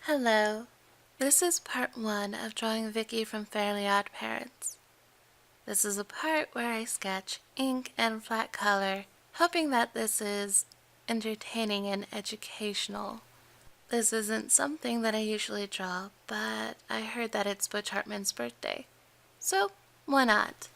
Hello, this is part 1 of drawing Vicky from Fairly Odd Parents. This is a part where I sketch ink and flat color, hoping that this is entertaining and educational. This isn't something that I usually draw, but I heard that it's Butch Hartman's birthday, so why not?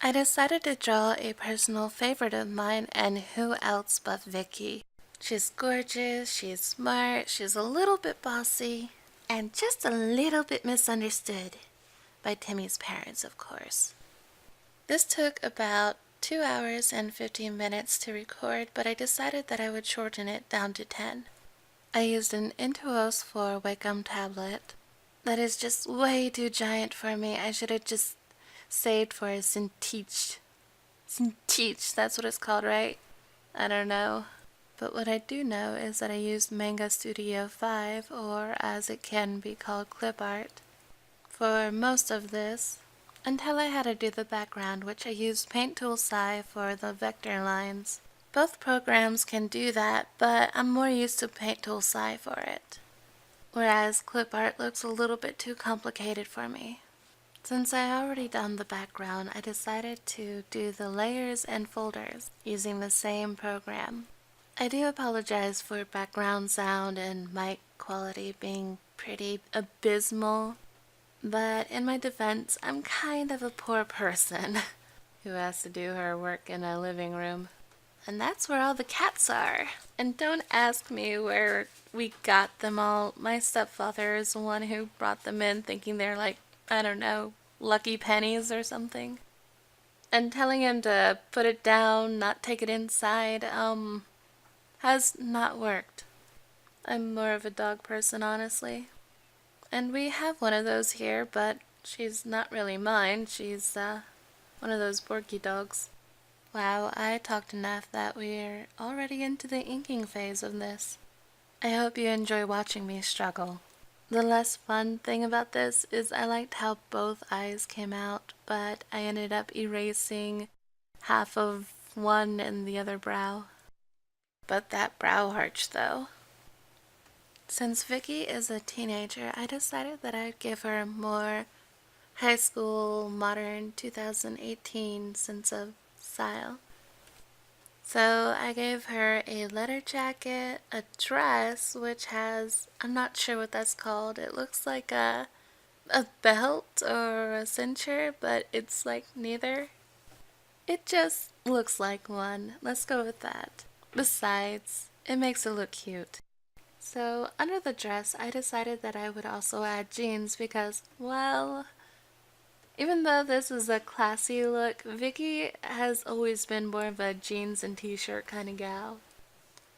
I decided to draw a personal favorite of mine, and who else but Vicky. She's gorgeous, she's smart, she's a little bit bossy, and just a little bit misunderstood by Timmy's parents, of course. This took about 2 hours and 15 minutes to record, but I decided that I would shorten it down to 10. I used an Intuos for Wacom tablet. That is just way too giant for me. I should have just saved for a Cintiq. Cintiq, that's what it's called, right? I don't know. But what I do know is that I used Manga Studio 5, or as it can be called, Clipart, for most of this, until I had to do the background, which I used Paint Tool Sci for the vector lines. Both programs can do that, but I'm more used to Paint Tool Sci for it. Whereas Clipart looks a little bit too complicated for me. Since I already done the background, I decided to do the layers and folders using the same program. I do apologize for background sound and mic quality being pretty abysmal, but in my defense, I'm kind of a poor person who has to do her work in a living room. And that's where all the cats are. And don't ask me where we got them all. My stepfather is the one who brought them in thinking they're like, I don't know, lucky pennies or something. And telling him to put it down, not take it inside, has not worked. I'm more of a dog person, honestly. And we have one of those here, but she's not really mine. She's, one of those Borky dogs. Wow, I talked enough that we're already into the inking phase of this. I hope you enjoy watching me struggle. The less fun thing about this is I liked how both eyes came out, but I ended up erasing half of one and the other brow. But that brow arch though. Since Vicky is a teenager, I decided that I'd give her a more high school, modern 2018 sense of style. So I gave her a leather jacket, a dress, which has, I'm not sure what that's called. It looks like a belt or a cincher, but it's like neither. It just looks like one. Let's go with that. Besides, it makes it look cute. So under the dress, I decided that I would also add jeans because, well, even though this is a classy look, Vicky has always been more of a jeans and t-shirt kind of gal.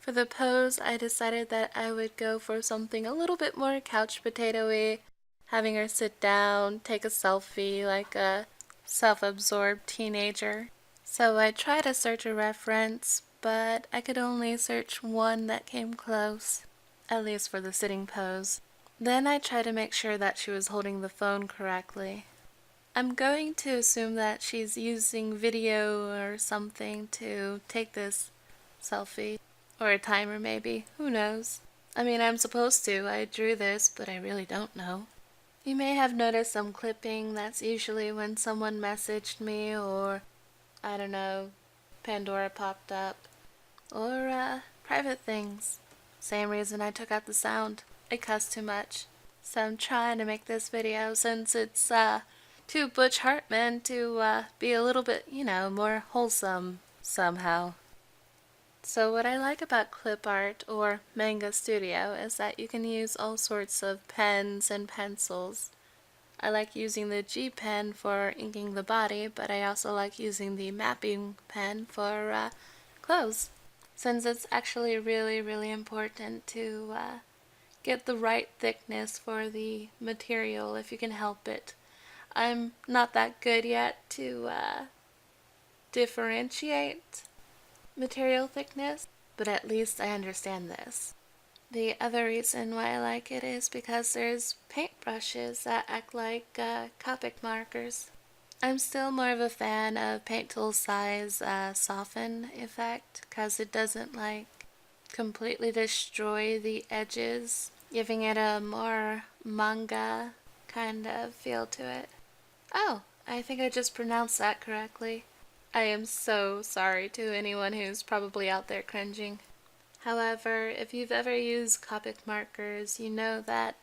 For the pose, I decided that I would go for something a little bit more couch potato-y, having her sit down, take a selfie like a self-absorbed teenager. So I tried to search a reference, but I could only search one that came close, at least for the sitting pose. Then I tried to make sure that she was holding the phone correctly. I'm going to assume that she's using video or something to take this selfie. Or a timer maybe, who knows. I mean, I'm supposed to. I drew this, but I really don't know. You may have noticed some clipping. That's usually when someone messaged me, or, I don't know, Pandora popped up. Or, private things. Same reason I took out the sound. I cuss too much. So I'm trying to make this video, since it's, to Butch Hartman, to be a little bit, more wholesome somehow. So what I like about Clipart or Manga Studio is that you can use all sorts of pens and pencils. I like using the G pen for inking the body, but I also like using the mapping pen for clothes, since it's actually really important to get the right thickness for the material if you can help it. I'm not that good yet to differentiate material thickness, but at least I understand this. The other reason why I like it is because there's paintbrushes that act like Copic markers. I'm still more of a fan of Paint Tool Sci's soften effect, because it doesn't like completely destroy the edges giving it a more manga kind of feel to it. Oh, I think I just pronounced that correctly. I am so sorry to anyone who's probably out there cringing. However, if you've ever used Copic markers, you know that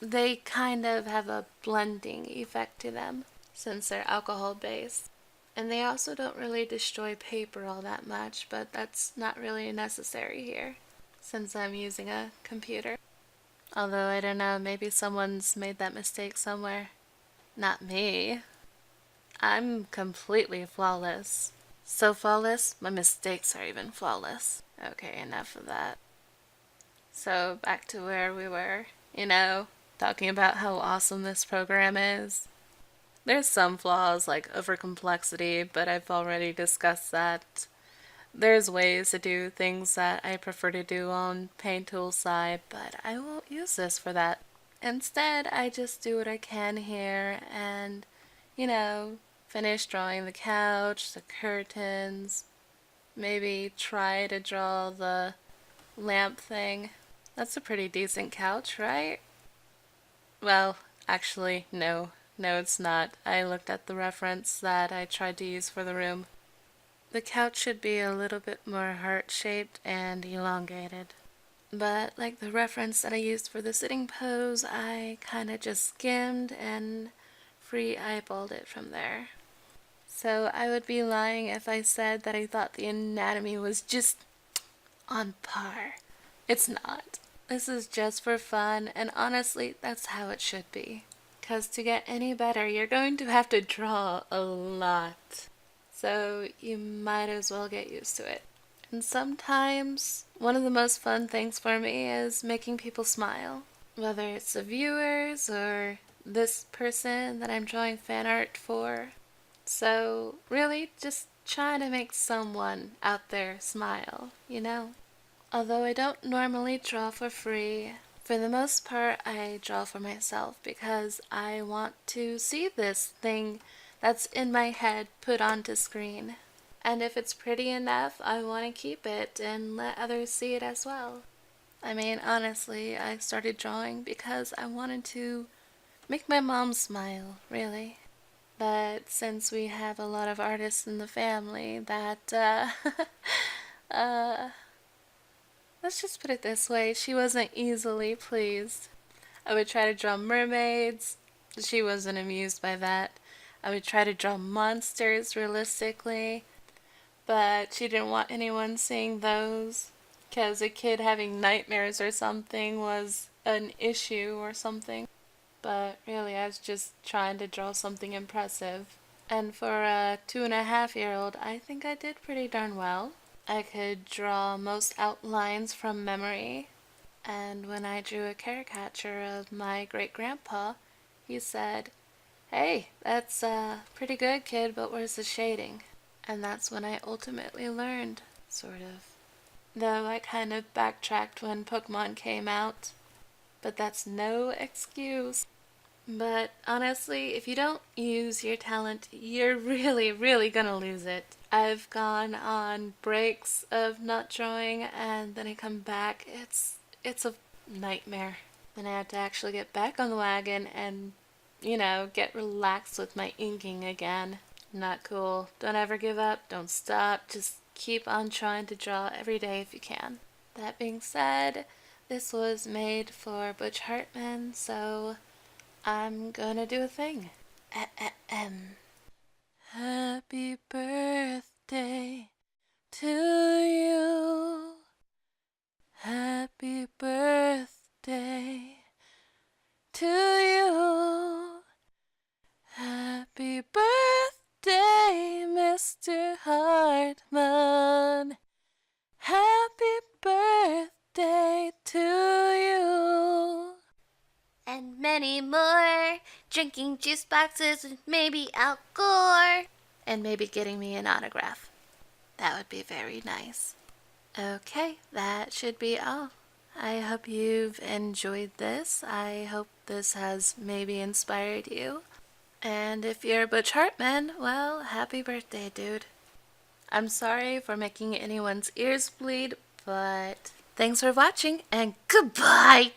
they kind of have a blending effect to them since they're alcohol based. And they also don't really destroy paper all that much, but that's not really necessary here since I'm using a computer. Although I don't know, maybe someone's made that mistake somewhere. Not me. I'm completely flawless. So flawless, my mistakes are even flawless. Okay, enough of that. So back to where we were, talking about how awesome this program is. There's some flaws like over complexity, but I've already discussed that. There's ways to do things that I prefer to do on Paint Tool side, but I won't use this for that. Instead, I just do what I can here and, finish drawing the couch, the curtains, maybe try to draw the lamp thing. That's a pretty decent couch, right? Well, actually, no. No, it's not. I looked at the reference that I tried to use for the room. The couch should be a little bit more heart-shaped and elongated. But like the reference that I used for the sitting pose, I kind of just skimmed and free eyeballed it from there. So I would be lying if I said that I thought the anatomy was just on par. It's not. This is just for fun, and honestly, that's how it should be. Because to get any better, you're going to have to draw a lot. So you might as well get used to it. And sometimes, one of the most fun things for me is making people smile. Whether it's the viewers or this person that I'm drawing fan art for. So really, just trying to make someone out there smile, Although I don't normally draw for free, for the most part I draw for myself because I want to see this thing that's in my head put onto screen. And if it's pretty enough, I want to keep it and let others see it as well. I mean, honestly, I started drawing because I wanted to make my mom smile, really. But since we have a lot of artists in the family that, let's just put it this way, she wasn't easily pleased. I would try to draw mermaids. She wasn't amused by that. I would try to draw monsters realistically, but she didn't want anyone seeing those because a kid having nightmares or something was an issue or something. But really, I was just trying to draw something impressive. And for a 2.5-year-old, I think I did pretty darn well. I could draw most outlines from memory. And when I drew a caricature of my great-grandpa, he said, "Hey, that's pretty good, kid, but where's the shading?" And that's when I ultimately learned, sort of. Though I kind of backtracked when Pokemon came out. But that's no excuse. But honestly, if you don't use your talent, you're really, really gonna lose it. I've gone on breaks of not drawing, and then I come back. It's a nightmare. Then I have to actually get back on the wagon and, get relaxed with my inking again. Not cool. Don't ever give up. Don't stop. Just keep on trying to draw every day if you can. That being said, this was made for Butch Hartman, so I'm gonna do a thing. Happy birthday to you. Happy birthday to you. Happy birthday, Mr. Hartman. Happy birthday to you. And many more. Drinking juice boxes with maybe Al Gore. And maybe getting me an autograph. That would be very nice. Okay, that should be all. I hope you've enjoyed this. I hope this has maybe inspired you. And if you're Butch Hartman, well, happy birthday, dude. I'm sorry for making anyone's ears bleed, but thanks for watching and goodbye!